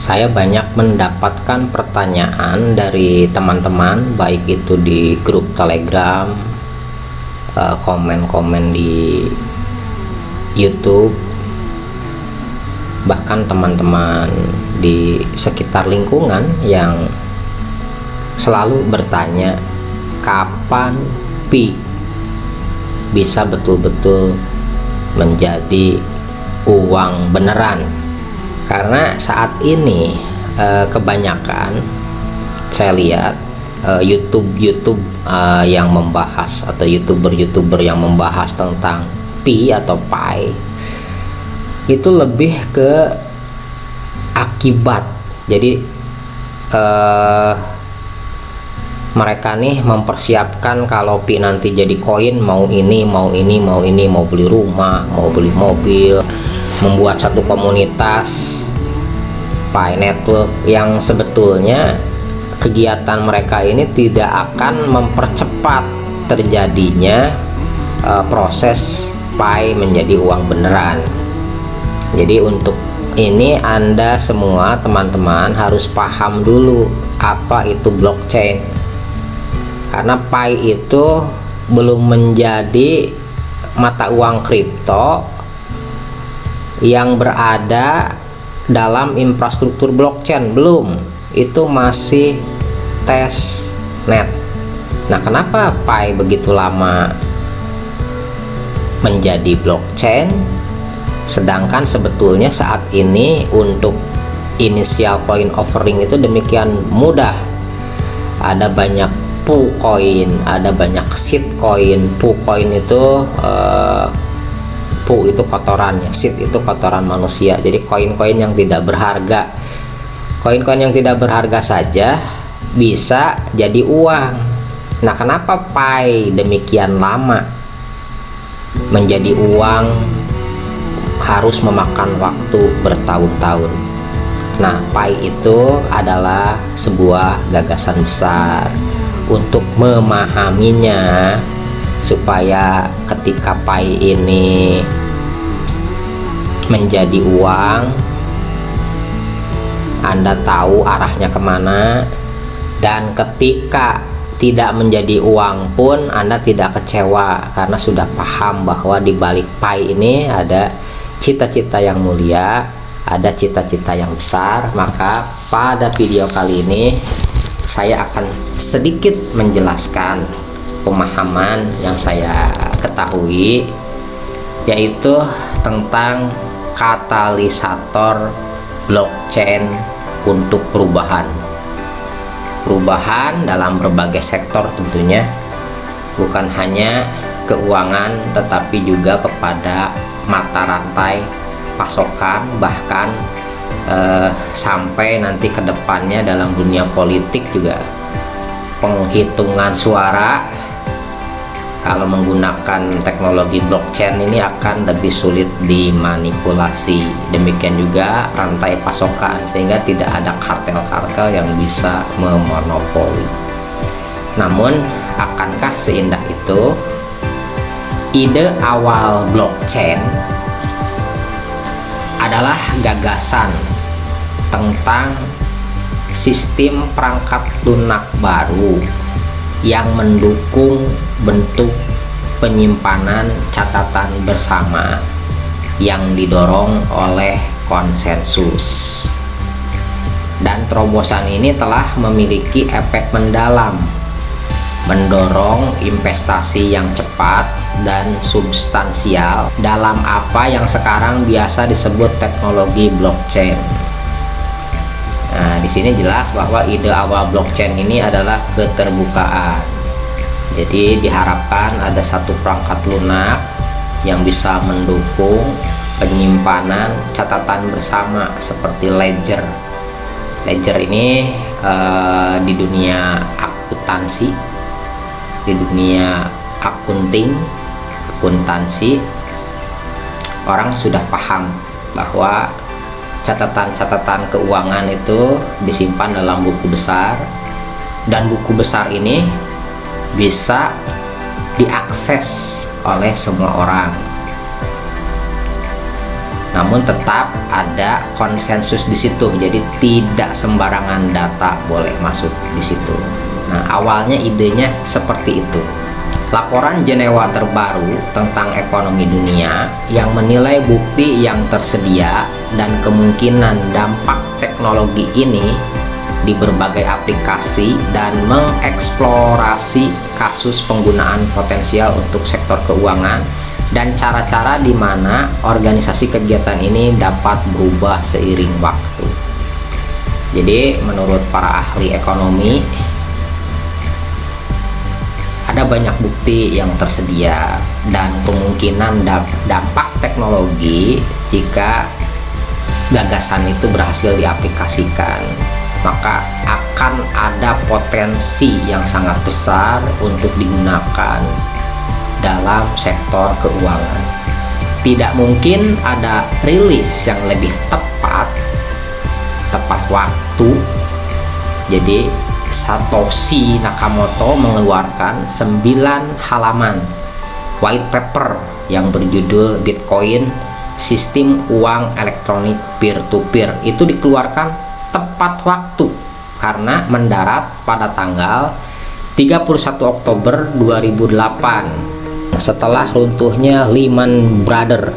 Saya banyak mendapatkan pertanyaan dari teman-teman, baik itu di grup Telegram, komen-komen di YouTube, bahkan teman-teman di sekitar lingkungan yang selalu bertanya kapan Pi bisa betul-betul menjadi uang beneran. Karena saat ini kebanyakan saya lihat YouTube yang membahas, atau YouTuber yang membahas tentang Pi atau Pi itu lebih ke akibat. Jadi mereka nih mempersiapkan kalau Pi nanti jadi koin, mau beli rumah, mau beli mobil, membuat satu komunitas Pi Network yang sebetulnya kegiatan mereka ini tidak akan mempercepat terjadinya proses Pi menjadi uang beneran. Jadi untuk ini Anda semua teman-teman harus paham dulu apa itu blockchain, karena Pi itu belum menjadi mata uang kripto yang berada dalam infrastruktur blockchain, belum. Itu masih testnet. Nah, kenapa Pi begitu lama menjadi blockchain, sedangkan sebetulnya saat ini untuk initial coin offering itu demikian mudah. Ada banyak PooCoin, ada banyak seed coin. PooCoin itu Poo itu kotorannya, seed itu kotoran manusia. Jadi koin-koin yang tidak berharga, koin-koin yang tidak berharga saja bisa jadi uang. Nah, kenapa Pi demikian lama menjadi uang, harus memakan waktu bertahun-tahun? Nah, Pi itu adalah sebuah gagasan besar. Untuk memahaminya, supaya ketika Pi ini menjadi uang, Anda tahu arahnya kemana, dan ketika tidak menjadi uang pun Anda tidak kecewa, karena sudah paham bahwa di balik Pi ini ada cita-cita yang mulia, ada cita-cita yang besar. Maka pada video kali ini saya akan sedikit menjelaskan pemahaman yang saya ketahui, yaitu tentang katalisator blockchain untuk perubahan dalam berbagai sektor tentunya, bukan hanya keuangan tetapi juga kepada mata rantai pasokan, bahkan sampai nanti ke depannya dalam dunia politik juga. Penghitungan suara kalau menggunakan teknologi blockchain ini akan lebih sulit dimanipulasi. Demikian juga rantai pasokan, sehingga tidak ada kartel-kartel yang bisa memonopoli. Namun, akankah seindah itu? Ide awal blockchain adalah gagasan tentang sistem perangkat lunak baru yang mendukung bentuk penyimpanan catatan bersama yang didorong oleh konsensus. Dan terobosan ini telah memiliki efek mendalam, mendorong investasi yang cepat dan substansial dalam apa yang sekarang biasa disebut teknologi blockchain. Nah, di sini jelas bahwa ide awal blockchain ini adalah keterbukaan. Jadi diharapkan ada satu perangkat lunak yang bisa mendukung penyimpanan catatan bersama seperti ledger. Ledger ini di dunia akuntansi, di dunia akuntansi, orang sudah paham bahwa catatan-catatan keuangan itu disimpan dalam buku besar, dan buku besar ini bisa diakses oleh semua orang. namun tetap ada konsensus di situ. Jadi tidak sembarangan data boleh masuk di situ. Nah, awalnya idenya seperti itu. Laporan Jenewa terbaru tentang ekonomi dunia yang menilai bukti yang tersedia dan kemungkinan dampak teknologi ini di berbagai aplikasi dan mengeksplorasi kasus penggunaan potensial untuk sektor keuangan dan cara-cara di mana organisasi kegiatan ini dapat berubah seiring waktu. Jadi menurut para ahli ekonomi, ada banyak bukti yang tersedia dan kemungkinan dampak teknologi jika gagasan itu berhasil diaplikasikan, maka akan ada potensi yang sangat besar untuk digunakan dalam sektor keuangan. Tidak mungkin ada rilis yang lebih tepat waktu. Jadi Satoshi Nakamoto mengeluarkan 9 halaman white paper yang berjudul Bitcoin Sistem Uang Elektronik Peer-to-Peer. Itu dikeluarkan tepat waktu karena mendarat pada tanggal 31 Oktober 2008 setelah runtuhnya Lehman Brothers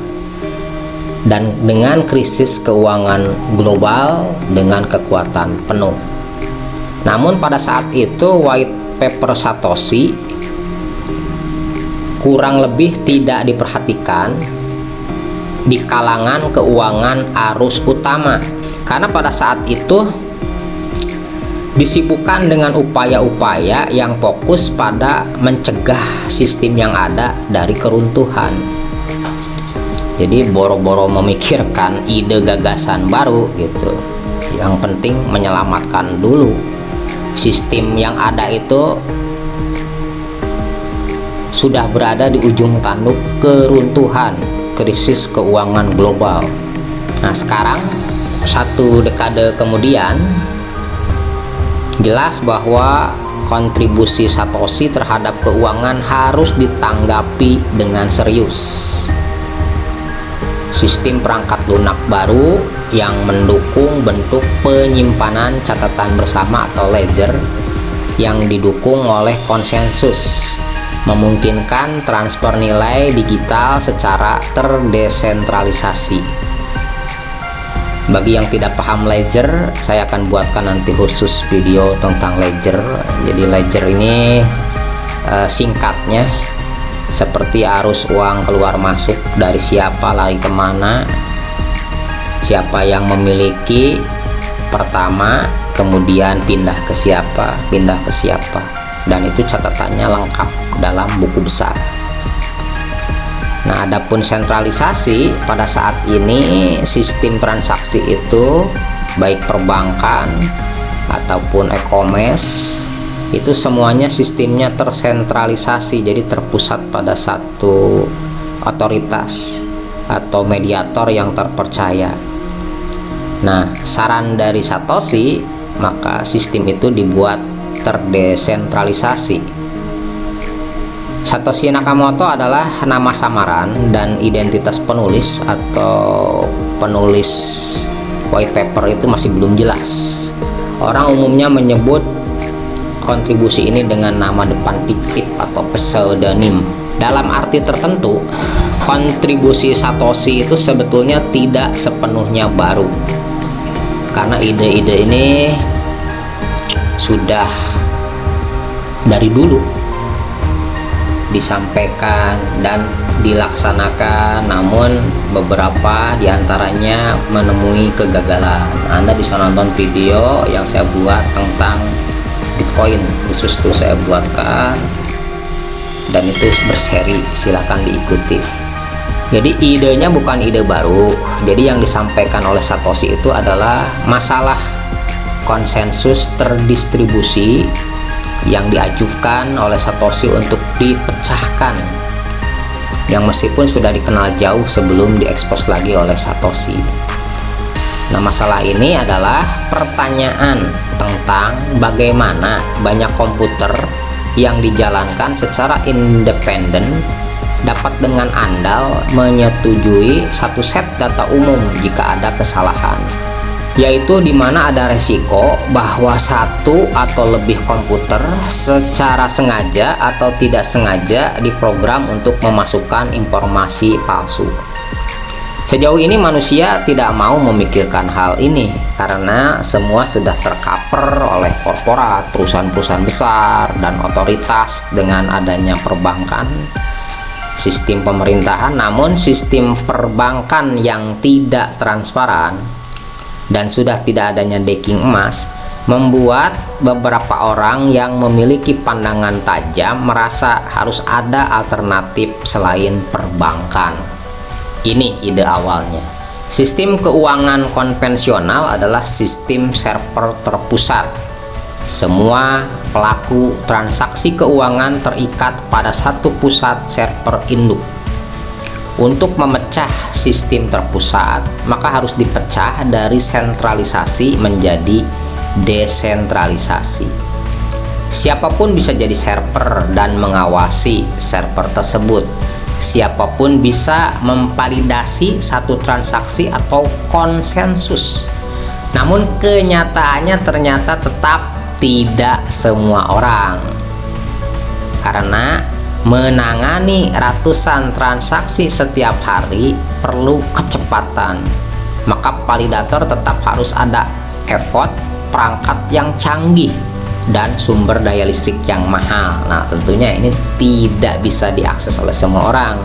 dan dengan krisis keuangan global dengan kekuatan penuh. Namun pada saat itu white paper Satoshi kurang lebih tidak diperhatikan di kalangan keuangan arus utama, karena pada saat itu disibukkan dengan upaya-upaya yang fokus pada mencegah sistem yang ada dari keruntuhan. Jadi boro-boro memikirkan ide gagasan baru gitu. Yang penting menyelamatkan dulu sistem yang ada itu sudah berada di ujung tanduk keruntuhan, krisis keuangan global. Nah, sekarang 1 dekade kemudian jelas bahwa kontribusi Satoshi terhadap keuangan harus ditanggapi dengan serius. Sistem perangkat lunak baru yang mendukung bentuk penyimpanan catatan bersama atau ledger yang didukung oleh konsensus memungkinkan transfer nilai digital secara terdesentralisasi. Bagi yang tidak paham ledger, saya akan buatkan nanti khusus video tentang ledger. Jadi ledger ini singkatnya seperti arus uang keluar masuk dari siapa lari kemana, siapa yang memiliki pertama, kemudian pindah ke siapa, dan itu catatannya lengkap dalam buku besar. Nah, adapun sentralisasi pada saat ini sistem transaksi itu baik perbankan ataupun e-commerce itu semuanya sistemnya tersentralisasi, jadi terpusat pada satu otoritas atau mediator yang terpercaya. Nah, saran dari Satoshi, maka sistem itu dibuat terdesentralisasi. Satoshi Nakamoto adalah nama samaran dan identitas penulis atau penulis white paper itu masih belum jelas. Orang umumnya menyebut kontribusi ini dengan nama depan fiktif atau pseudonym. Dalam arti tertentu, kontribusi Satoshi itu sebetulnya tidak sepenuhnya baru, karena ide-ide ini sudah dari dulu disampaikan dan dilaksanakan, namun beberapa diantaranya menemui kegagalan. Anda bisa nonton video yang saya buat tentang Bitcoin, khusus tuh saya buatkan, dan itu berseri, silahkan diikuti. Jadi idenya bukan ide baru. Jadi yang disampaikan oleh Satoshi itu adalah masalah konsensus terdistribusi yang diajukan oleh Satoshi untuk dipecahkan, yang meskipun sudah dikenal jauh sebelum diekspos lagi oleh Satoshi. Nah, masalah ini adalah pertanyaan tentang bagaimana banyak komputer yang dijalankan secara independen dapat dengan andal menyetujui satu set data umum jika ada kesalahan, yaitu di mana ada resiko bahwa satu atau lebih komputer secara sengaja atau tidak sengaja diprogram untuk memasukkan informasi palsu. Sejauh ini manusia tidak mau memikirkan hal ini karena semua sudah tercover oleh korporat, perusahaan-perusahaan besar, dan otoritas dengan adanya perbankan, sistem pemerintahan. Namun sistem perbankan yang tidak transparan dan sudah tidak adanya backing emas membuat beberapa orang yang memiliki pandangan tajam merasa harus ada alternatif selain perbankan. Ini ide awalnya. Sistem keuangan konvensional adalah sistem server terpusat. Semua pelaku transaksi keuangan terikat pada satu pusat server induk. Untuk memecah sistem terpusat, maka harus dipecah dari sentralisasi menjadi desentralisasi. Siapapun bisa jadi server dan mengawasi server tersebut. Siapapun bisa memvalidasi satu transaksi atau konsensus. Namun kenyataannya ternyata tetap tidak semua orang. Karena menangani ratusan transaksi setiap hari perlu kecepatan. Maka validator tetap harus ada effort, perangkat yang canggih, dan sumber daya listrik yang mahal. Nah, tentunya ini tidak bisa diakses oleh semua orang.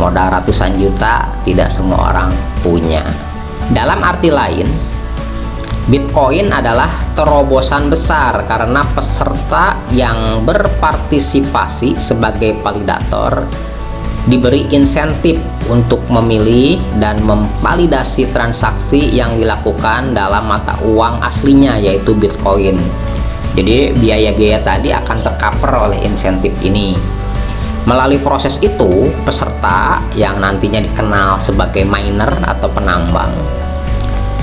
Modal ratusan juta tidak semua orang punya. Dalam arti lain, Bitcoin adalah terobosan besar karena peserta yang berpartisipasi sebagai validator diberi insentif untuk memilih dan memvalidasi transaksi yang dilakukan dalam mata uang aslinya, yaitu Bitcoin. Jadi biaya-biaya tadi akan tercover oleh insentif ini. Melalui proses itu, peserta yang nantinya dikenal sebagai miner atau penambang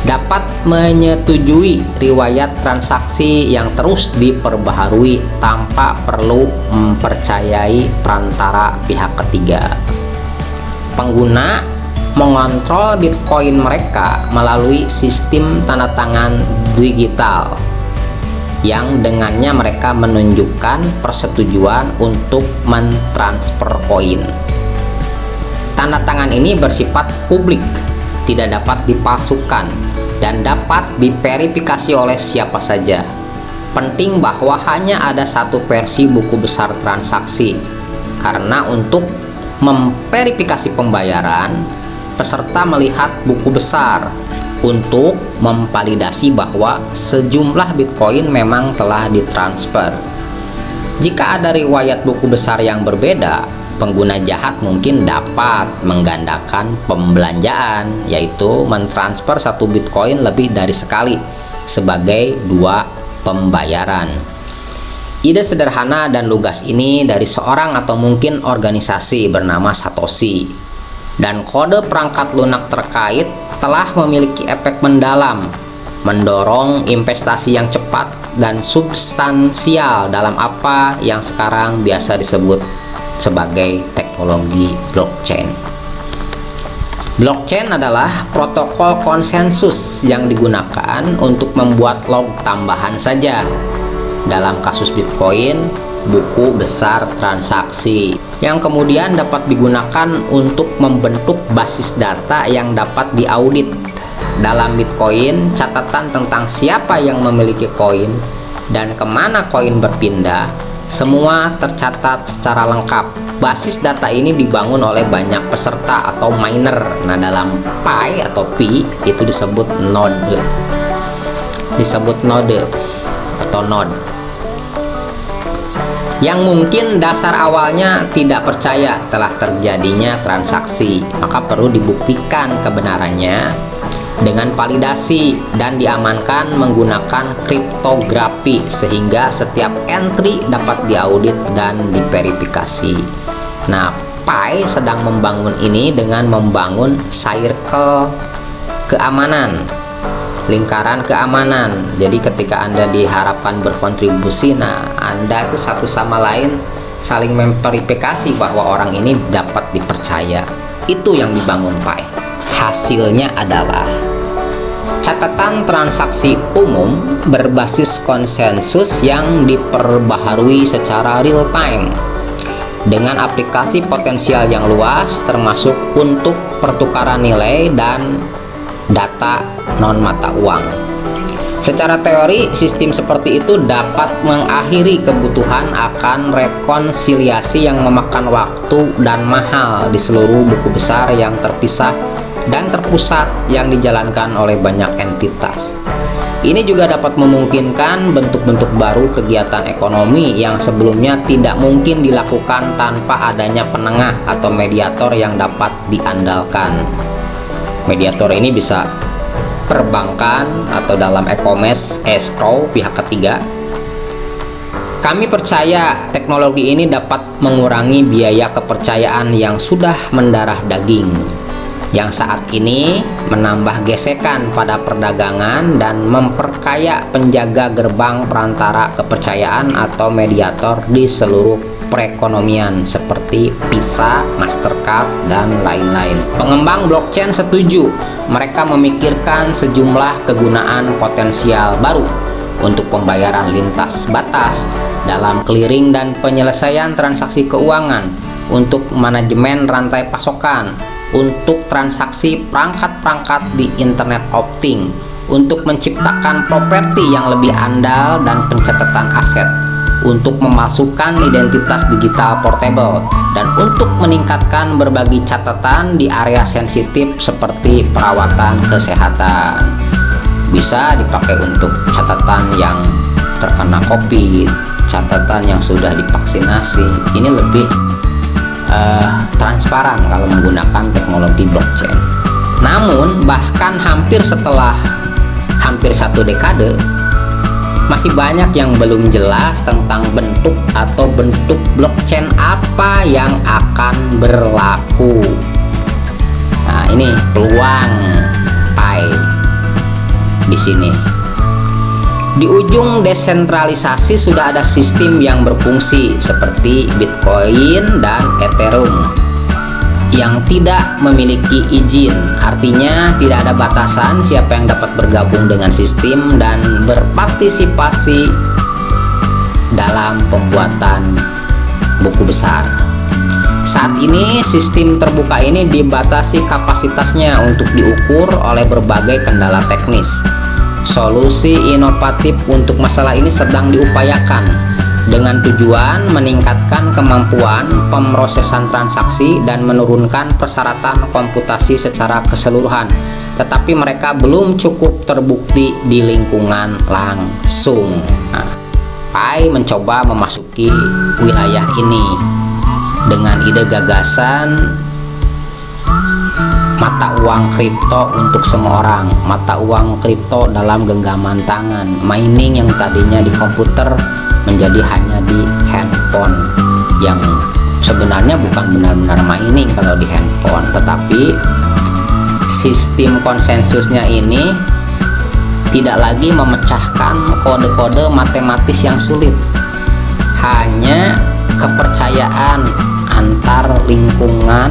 dapat menyetujui riwayat transaksi yang terus diperbaharui tanpa perlu mempercayai perantara pihak ketiga. Pengguna mengontrol Bitcoin mereka melalui sistem tanda tangan digital yang dengannya mereka menunjukkan persetujuan untuk mentransfer koin. Tanda tangan ini bersifat publik, tidak dapat dipalsukan, dan dapat diverifikasi oleh siapa saja. Penting bahwa hanya ada satu versi buku besar transaksi, karena untuk memverifikasi pembayaran, peserta melihat buku besar untuk memvalidasi bahwa sejumlah Bitcoin memang telah ditransfer. Jika ada riwayat buku besar yang berbeda, pengguna jahat mungkin dapat menggandakan pembelanjaan, yaitu mentransfer satu Bitcoin lebih dari sekali sebagai dua pembayaran. Ide sederhana dan lugas ini dari seorang atau mungkin organisasi bernama Satoshi, dan kode perangkat lunak terkait telah memiliki efek mendalam, mendorong investasi yang cepat dan substansial dalam apa yang sekarang biasa disebut sebagai teknologi blockchain. Blockchain adalah protokol konsensus yang digunakan untuk membuat log tambahan saja. Dalam kasus Bitcoin, buku besar transaksi yang kemudian dapat digunakan untuk membentuk basis data yang dapat diaudit. Dalam Bitcoin, catatan tentang siapa yang memiliki koin dan kemana koin berpindah semua tercatat secara lengkap. Basis data ini dibangun oleh banyak peserta atau miner. Nah, dalam Pi atau Pi itu disebut node. Yang mungkin dasar awalnya tidak percaya telah terjadinya transaksi, maka perlu dibuktikan kebenarannya dengan validasi dan diamankan menggunakan kriptografi sehingga setiap entry dapat diaudit dan diverifikasi. Nah, Pi sedang membangun ini dengan membangun circle keamanan, lingkaran keamanan. Jadi ketika Anda diharapkan berkontribusi, nah Anda itu satu sama lain saling memverifikasi bahwa orang ini dapat dipercaya. Itu yang dibangun Pi. Hasilnya adalah catatan transaksi umum berbasis konsensus yang diperbaharui secara real time dengan aplikasi potensial yang luas, termasuk untuk pertukaran nilai dan data non-mata uang. Secara teori, sistem seperti itu dapat mengakhiri kebutuhan akan rekonsiliasi yang memakan waktu dan mahal di seluruh buku besar yang terpisah dan terpusat yang dijalankan oleh banyak entitas. Ini juga dapat memungkinkan bentuk-bentuk baru kegiatan ekonomi yang sebelumnya tidak mungkin dilakukan tanpa adanya penengah atau mediator yang dapat diandalkan. Mediator ini bisa perbankan atau dalam e-commerce, escrow, pihak ketiga. Kami percaya teknologi ini dapat mengurangi biaya kepercayaan yang sudah mendarah daging, yang saat ini menambah gesekan pada perdagangan dan memperkaya penjaga gerbang perantara kepercayaan atau mediator di seluruh perekonomian seperti Visa, Mastercard, dan lain-lain. Pengembang blockchain setuju. Mereka memikirkan sejumlah kegunaan potensial baru untuk pembayaran lintas batas dalam clearing dan penyelesaian transaksi keuangan, untuk manajemen rantai pasokan, untuk transaksi perangkat-perangkat di Internet of Things, untuk menciptakan properti yang lebih andal dan pencatatan aset, untuk memasukkan identitas digital portable, dan untuk meningkatkan berbagai catatan di area sensitif seperti perawatan kesehatan. Bisa dipakai untuk catatan yang terkena COVID, catatan yang sudah divaksinasi. Ini lebih transparan kalau menggunakan teknologi blockchain. Namun bahkan setelah hampir 1 dekade, masih banyak yang belum jelas tentang bentuk atau bentuk blockchain apa yang akan berlaku. Nah, ini peluang Pi di sini. Di ujung desentralisasi sudah ada sistem yang berfungsi seperti Bitcoin dan Ethereum yang tidak memiliki izin. Artinya tidak ada batasan siapa yang dapat bergabung dengan sistem dan berpartisipasi dalam pembuatan buku besar. Saat ini sistem terbuka ini dibatasi kapasitasnya untuk diukur oleh berbagai kendala teknis. Solusi inovatif untuk masalah ini sedang diupayakan dengan tujuan meningkatkan kemampuan pemrosesan transaksi dan menurunkan persyaratan komputasi secara keseluruhan, tetapi mereka belum cukup terbukti di lingkungan langsung. Nah, Pi mencoba memasuki wilayah ini dengan ide gagasan mata uang kripto untuk semua orang, mata uang kripto dalam genggaman tangan, mining yang tadinya di komputer menjadi hanya di handphone, yang sebenarnya bukan benar-benar mining kalau di handphone, tetapi sistem konsensusnya ini tidak lagi memecahkan kode-kode matematis yang sulit, hanya kepercayaan antar lingkungan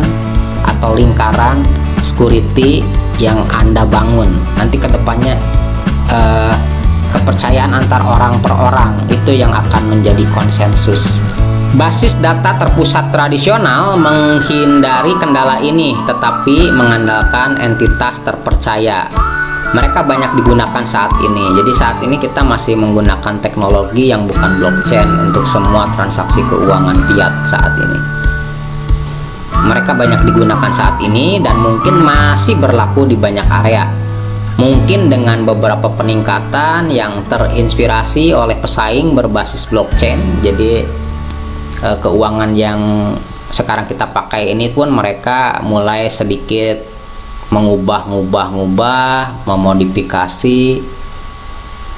atau lingkaran security yang Anda bangun. Nanti kedepannya kepercayaan antar orang per orang itu yang akan menjadi konsensus. Basis data terpusat tradisional menghindari kendala ini, tetapi mengandalkan entitas terpercaya. Mereka banyak digunakan saat ini. Jadi saat ini kita masih menggunakan teknologi yang bukan blockchain untuk semua transaksi keuangan fiat saat ini. Mereka banyak digunakan saat ini dan mungkin masih berlaku di banyak area. Mungkin dengan beberapa peningkatan yang terinspirasi oleh pesaing berbasis blockchain. Jadi keuangan yang sekarang kita pakai ini pun mereka mulai sedikit mengubah-ubah, memodifikasi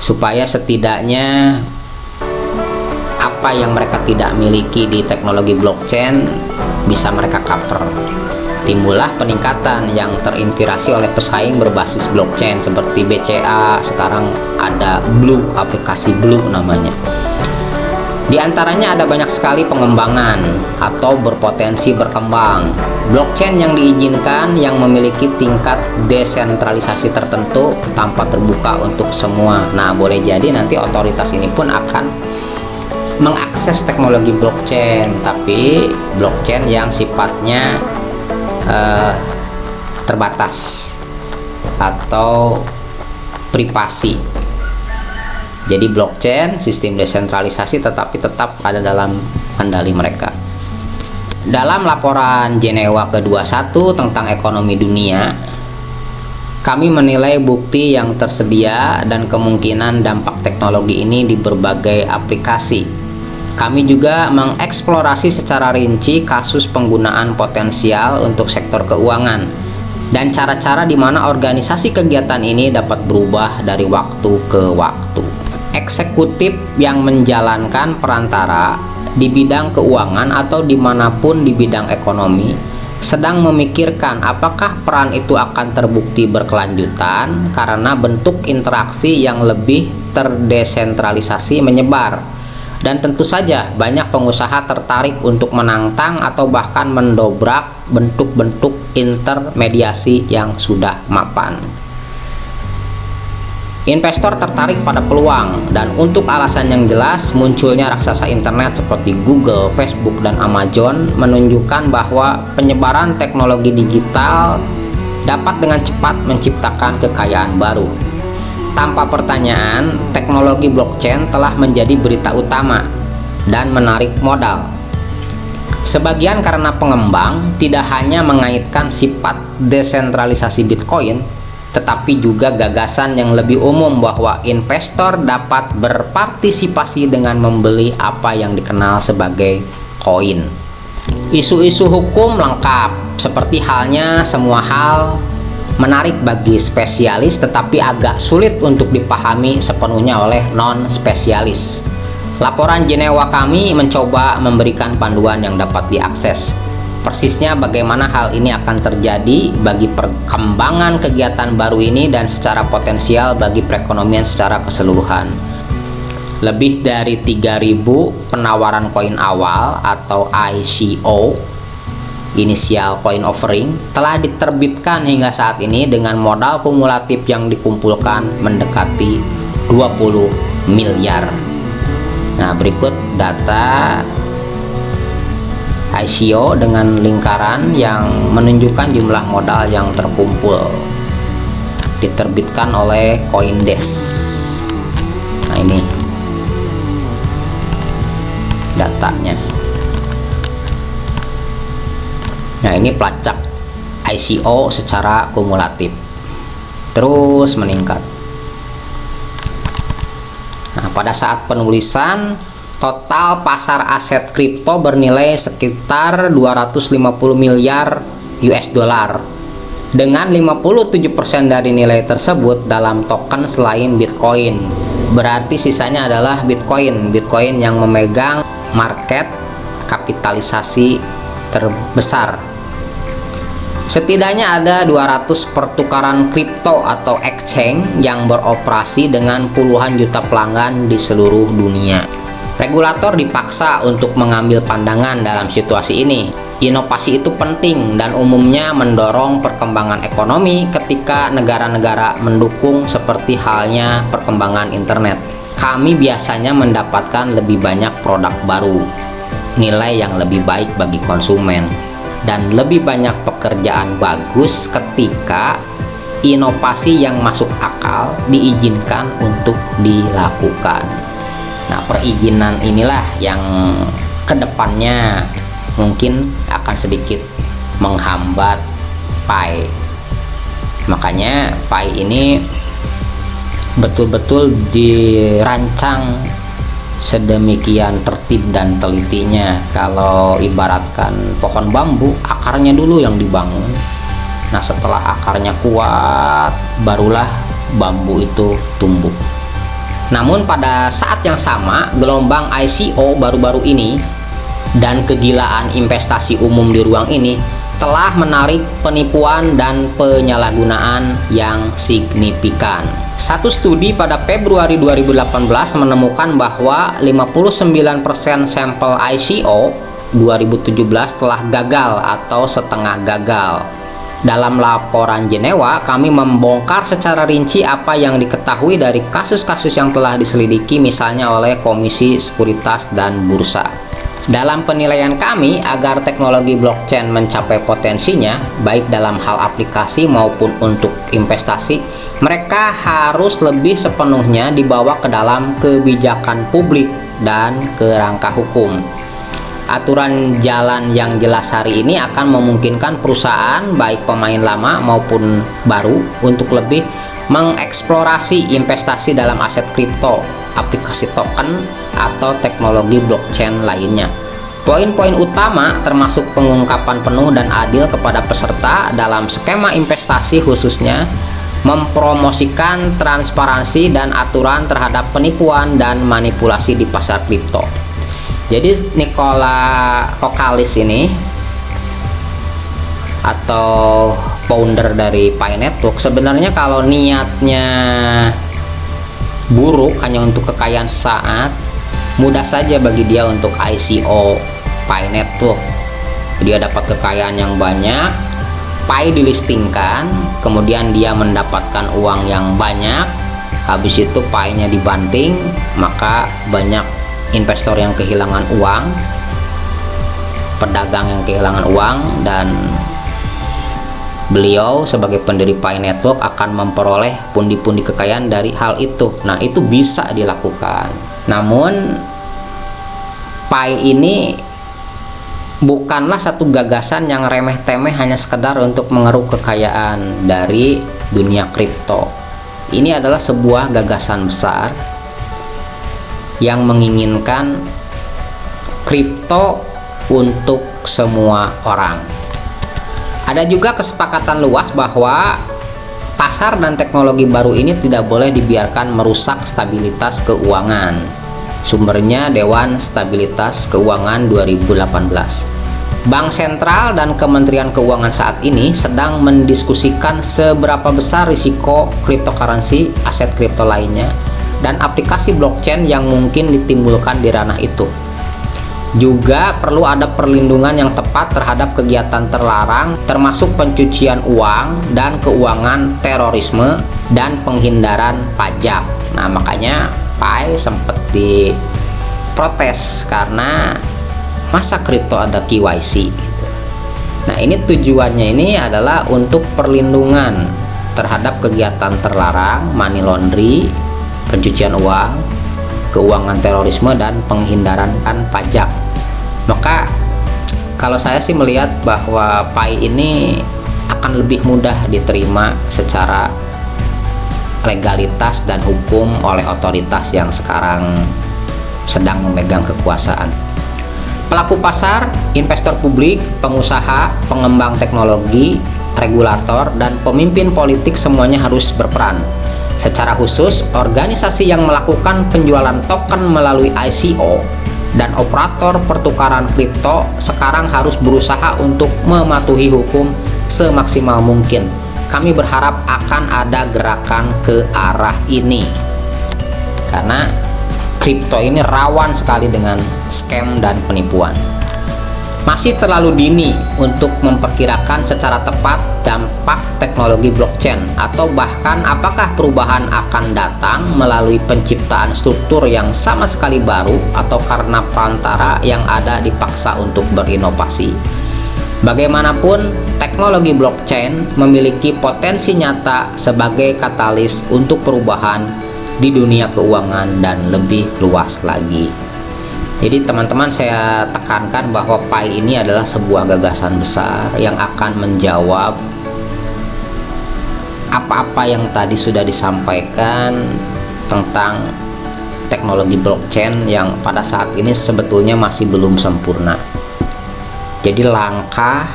supaya setidaknya apa yang mereka tidak miliki di teknologi blockchain bisa mereka cover. Timbullah peningkatan yang terinspirasi oleh pesaing berbasis blockchain seperti BCA, sekarang ada Blue, aplikasi Blue namanya. Di antaranya ada banyak sekali pengembangan atau berpotensi berkembang. Blockchain yang diizinkan yang memiliki tingkat desentralisasi tertentu tanpa terbuka untuk semua. Nah, boleh jadi nanti otoritas ini pun akan mengakses teknologi blockchain, tapi blockchain yang sifatnya terbatas atau privasi. Jadi blockchain sistem desentralisasi tetapi tetap ada dalam kendali mereka. Dalam laporan Jenewa ke-21 tentang ekonomi dunia, kami menilai bukti yang tersedia dan kemungkinan dampak teknologi ini di berbagai aplikasi. Kami juga mengeksplorasi secara rinci kasus penggunaan potensial untuk sektor keuangan dan cara-cara di mana organisasi kegiatan ini dapat berubah dari waktu ke waktu. Eksekutif yang menjalankan perantara di bidang keuangan atau dimanapun di bidang ekonomi sedang memikirkan apakah peran itu akan terbukti berkelanjutan karena bentuk interaksi yang lebih terdesentralisasi menyebar. Dan tentu saja banyak pengusaha tertarik untuk menantang atau bahkan mendobrak bentuk-bentuk intermediasi yang sudah mapan. Investor tertarik pada peluang, dan untuk alasan yang jelas, munculnya raksasa internet seperti Google, Facebook, dan Amazon menunjukkan bahwa penyebaran teknologi digital dapat dengan cepat menciptakan kekayaan baru. Tanpa pertanyaan, teknologi blockchain telah menjadi berita utama dan menarik modal. Sebagian karena pengembang tidak hanya mengaitkan sifat desentralisasi Bitcoin, tetapi juga gagasan yang lebih umum bahwa investor dapat berpartisipasi dengan membeli apa yang dikenal sebagai koin. Isu-isu hukum lengkap, seperti halnya semua hal menarik bagi spesialis tetapi agak sulit untuk dipahami sepenuhnya oleh non-spesialis. Laporan Jenewa kami mencoba memberikan panduan yang dapat diakses. Persisnya bagaimana hal ini akan terjadi bagi perkembangan kegiatan baru ini dan secara potensial bagi perekonomian secara keseluruhan. Lebih dari 3.000 penawaran koin awal atau ICO, Initial Coin Offering, telah diterbitkan hingga saat ini dengan modal kumulatif yang dikumpulkan mendekati 20 miliar. Nah, berikut data ICO dengan lingkaran yang menunjukkan jumlah modal yang terkumpul, diterbitkan oleh CoinDesk. Nah, ini datanya. Nah, ini pelacak ICO secara kumulatif terus meningkat. Nah, pada saat penulisan, total pasar aset kripto bernilai sekitar 250 miliar US dollar, dengan 57% dari nilai tersebut dalam token selain Bitcoin. Berarti sisanya adalah Bitcoin yang memegang market kapitalisasi terbesar. Setidaknya ada 200 pertukaran kripto atau exchange yang beroperasi dengan puluhan juta pelanggan di seluruh dunia. Regulator dipaksa untuk mengambil pandangan dalam situasi ini. Inovasi itu penting dan umumnya mendorong perkembangan ekonomi ketika negara-negara mendukung, seperti halnya perkembangan internet. Kami biasanya mendapatkan lebih banyak produk baru, nilai yang lebih baik bagi konsumen, dan lebih banyak pekerjaan bagus ketika inovasi yang masuk akal diizinkan untuk dilakukan. Nah, perizinan inilah yang kedepannya mungkin akan sedikit menghambat Pi. Makanya Pi ini betul-betul dirancang sedemikian tertib dan telitinya. Kalau ibaratkan pohon bambu, akarnya dulu yang dibangun. Nah, setelah akarnya kuat, barulah bambu itu tumbuh. Namun pada saat yang sama, gelombang ICO baru-baru ini dan kegilaan investasi umum di ruang ini telah menarik penipuan dan penyalahgunaan yang signifikan. Satu studi pada Februari 2018 menemukan bahwa 59% sampel ICO 2017 telah gagal atau setengah gagal. Dalam laporan Jenewa, kami membongkar secara rinci apa yang diketahui dari kasus-kasus yang telah diselidiki, misalnya oleh Komisi Sekuritas dan Bursa. Dalam penilaian kami, agar teknologi blockchain mencapai potensinya, baik dalam hal aplikasi maupun untuk investasi, mereka harus lebih sepenuhnya dibawa ke dalam kebijakan publik dan kerangka hukum. Aturan jalan yang jelas hari ini akan memungkinkan perusahaan, baik pemain lama maupun baru, untuk lebih mengeksplorasi investasi dalam aset kripto, aplikasi token, atau teknologi blockchain lainnya. Poin-poin utama termasuk pengungkapan penuh dan adil kepada peserta dalam skema investasi, khususnya mempromosikan transparansi dan aturan terhadap penipuan dan manipulasi di pasar kripto. Jadi Nicola Kokkalis ini, atau founder dari Pi Network, sebenarnya kalau niatnya buruk hanya untuk kekayaan sesaat, mudah saja bagi dia untuk ICO Pi Network. Dia dapat kekayaan yang banyak, Pi dilistingkan, kemudian dia mendapatkan uang yang banyak, habis itu Pi-nya dibanting, maka banyak investor yang kehilangan uang, pedagang yang kehilangan uang, dan beliau sebagai pendiri Pi Network akan memperoleh pundi-pundi kekayaan dari hal itu. Nah, itu bisa dilakukan. Namun Pi ini bukanlah satu gagasan yang remeh-temeh hanya sekedar untuk mengeruk kekayaan dari dunia kripto. Ini adalah sebuah gagasan besar yang menginginkan kripto untuk semua orang. Ada juga kesepakatan luas bahwa pasar dan teknologi baru ini tidak boleh dibiarkan merusak stabilitas keuangan. Sumbernya Dewan Stabilitas Keuangan 2018. Bank Sentral dan Kementerian Keuangan saat ini sedang mendiskusikan seberapa besar risiko cryptocurrency, aset kripto lainnya, dan aplikasi blockchain yang mungkin ditimbulkan di ranah itu. Juga perlu ada perlindungan yang tepat terhadap kegiatan terlarang, termasuk pencucian uang dan keuangan terorisme dan penghindaran pajak. Nah, makanya Pi sempat diprotes karena masa kripto ada KYC gitu. Nah, ini tujuannya ini adalah untuk perlindungan terhadap kegiatan terlarang, money laundry, pencucian uang, keuangan terorisme, dan penghindaran pajak. Maka kalau saya sih melihat bahwa Pi ini akan lebih mudah diterima secara legalitas dan hukum oleh otoritas yang sekarang sedang memegang kekuasaan. Pelaku pasar, investor publik, pengusaha, pengembang teknologi, regulator, dan pemimpin politik semuanya harus berperan. Secara khusus, organisasi yang melakukan penjualan token melalui ICO dan operator pertukaran kripto sekarang harus berusaha untuk mematuhi hukum semaksimal mungkin. Kami berharap akan ada gerakan ke arah ini, karena kripto ini rawan sekali dengan scam dan penipuan. Masih terlalu dini untuk memperkirakan secara tepat dampak teknologi blockchain, atau bahkan apakah perubahan akan datang melalui penciptaan struktur yang sama sekali baru atau karena perantara yang ada dipaksa untuk berinovasi. Bagaimanapun, teknologi blockchain memiliki potensi nyata sebagai katalis untuk perubahan di dunia keuangan dan lebih luas lagi. Jadi teman-teman, saya tekankan bahwa Pi ini adalah sebuah gagasan besar yang akan menjawab apa-apa yang tadi sudah disampaikan tentang teknologi blockchain yang pada saat ini sebetulnya masih belum sempurna. Jadi langkah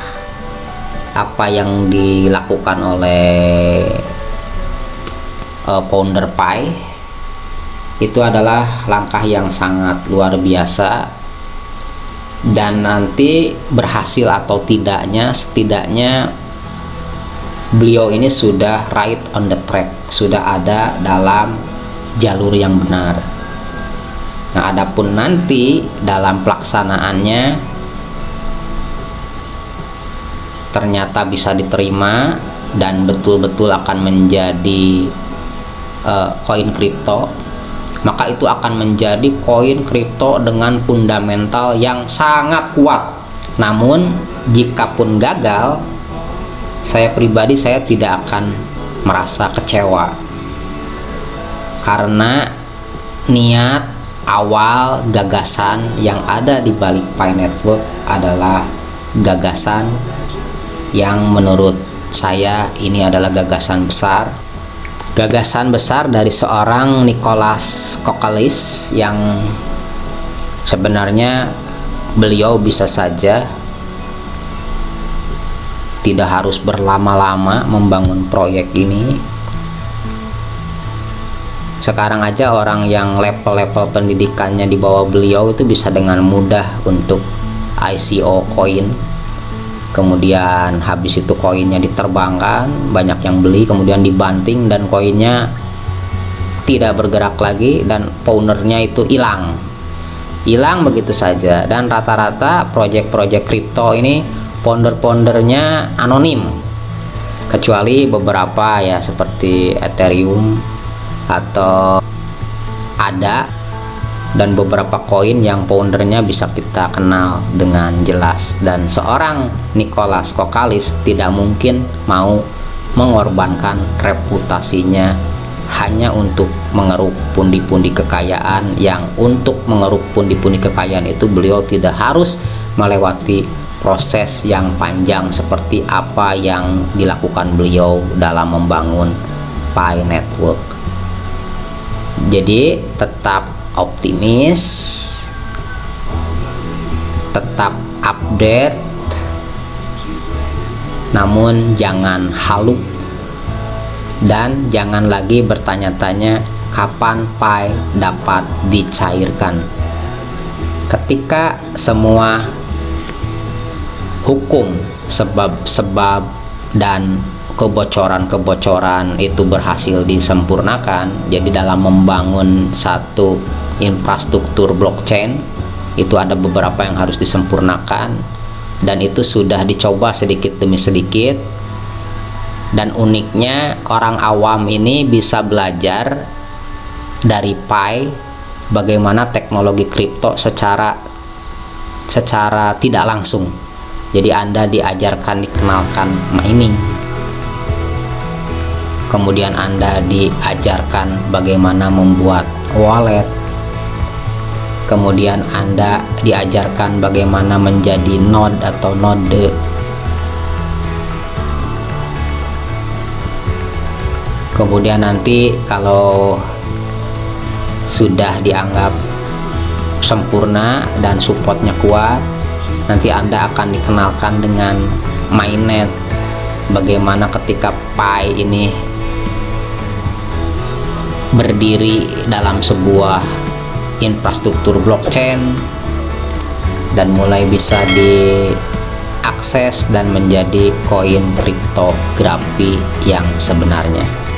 apa yang dilakukan oleh founder Pi itu adalah langkah yang sangat luar biasa, dan nanti berhasil atau tidaknya, setidaknya beliau ini sudah right on the track, sudah ada dalam jalur yang benar. Nah, adapun nanti dalam pelaksanaannya ternyata bisa diterima dan betul-betul akan menjadi koin kripto, maka itu akan menjadi koin kripto dengan fundamental yang sangat kuat. Namun jika pun gagal, saya pribadi saya tidak akan merasa kecewa, karena niat awal gagasan yang ada di balik Pi Network adalah gagasan yang menurut saya ini adalah gagasan besar. Gagasan besar dari seorang Nicholas Kokalis yang sebenarnya beliau bisa saja tidak harus berlama-lama membangun proyek ini. Sekarang aja orang yang level-level pendidikannya di bawah beliau itu bisa dengan mudah untuk ICO koin, kemudian habis itu koinnya diterbangkan, banyak yang beli, kemudian dibanting dan koinnya tidak bergerak lagi dan ownernya itu hilang begitu saja. Dan rata-rata proyek-proyek kripto ini founder-foundernya anonim, kecuali beberapa ya seperti Ethereum atau ada, dan beberapa koin yang foundernya bisa kita kenal dengan jelas. Dan seorang Nicholas Kokalis tidak mungkin mau mengorbankan reputasinya hanya untuk mengeruk pundi-pundi kekayaan, yang untuk mengeruk pundi-pundi kekayaan itu beliau tidak harus melewati proses yang panjang seperti apa yang dilakukan beliau dalam membangun Pi Network. Jadi tetap optimis, tetap update, namun jangan halu dan jangan lagi bertanya-tanya kapan Pi dapat dicairkan. Ketika semua hukum sebab dan kebocoran-kebocoran itu berhasil disempurnakan, jadi dalam membangun satu infrastruktur blockchain itu ada beberapa yang harus disempurnakan, dan itu sudah dicoba sedikit demi sedikit. Dan uniknya orang awam ini bisa belajar dari Pi bagaimana teknologi kripto secara tidak langsung. Jadi Anda diajarkan, dikenalkan mining, kemudian Anda diajarkan bagaimana membuat wallet, kemudian Anda diajarkan bagaimana menjadi node atau node, kemudian nanti kalau sudah dianggap sempurna dan supportnya kuat, nanti Anda akan dikenalkan dengan mainnet, bagaimana ketika Pi ini berdiri dalam sebuah infrastruktur blockchain dan mulai bisa diakses dan menjadi koin kriptografi yang sebenarnya.